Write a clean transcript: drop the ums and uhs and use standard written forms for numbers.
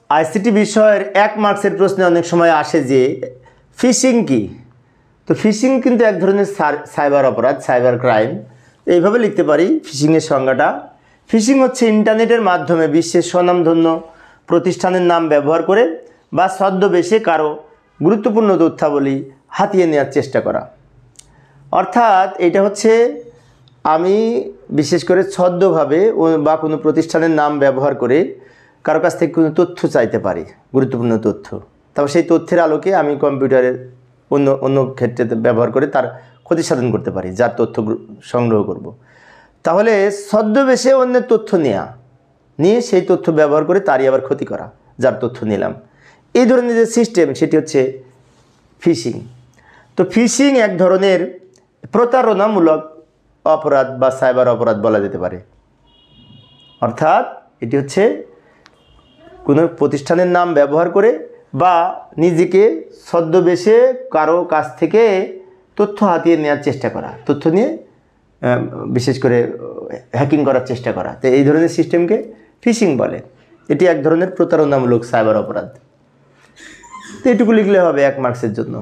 ICT বিষয়ের 1 মার্কসের প্রশ্নে অনেক সময় আসে যে ফিশিং কি। তো ফিশিং কিন্তু এক ধরনের সাইবার অপরাধ, সাইবার ক্রাইম। এইভাবে লিখতে পারি ফিশিংয়ের সংজ্ঞাটা। ফিশিং হচ্ছে ইন্টারনেটের মাধ্যমে বিশ্বের স্বনামধন্য প্রতিষ্ঠানের নাম ব্যবহার করে বা ছদ্মবেশে কারো গুরুত্বপূর্ণ তথ্যাবলী হাতিয়ে নেওয়ার চেষ্টা করা। অর্থাৎ এটা হচ্ছে আমি বিশেষ করে ছদ্মভাবে বা কোনো প্রতিষ্ঠানের নাম ব্যবহার করে কারো কাছ থেকে কোনো তথ্য চাইতে পারি, গুরুত্বপূর্ণ তথ্য। তারপর সেই তথ্যের আলোকে আমি কম্পিউটারের অন্য ক্ষেত্রে ব্যবহার করে তার ক্ষতি সাধন করতে পারি, যার তথ্য সংগ্রহ করব। তাহলে ছদ্মবেশে অন্যের তথ্য নিয়ে সেই তথ্য ব্যবহার করে তারই আবার ক্ষতি করা, যার তথ্য নিলাম। এই ধরনের যে সিস্টেম সেটি হচ্ছে ফিশিং। তো ফিশিং এক ধরনের প্রতারণামূলক অপরাধ বা সাইবার অপরাধ বলা যেতে পারে। অর্থাৎ এটি হচ্ছে কোনো প্রতিষ্ঠানের নাম ব্যবহার করে বা নিজেকে ছদ্মবেশে কারো কাছ থেকে তথ্য হাতিয়ে নেওয়ার চেষ্টা করা, তথ্য নিয়ে বিশেষ করে হ্যাকিং করার চেষ্টা করা। তো এই ধরনের সিস্টেমকে ফিশিং বলে। এটি এক ধরনের প্রতারণামূলক সাইবার অপরাধ। তো এটুকু লিখলে হবে 1 মার্কসের জন্য।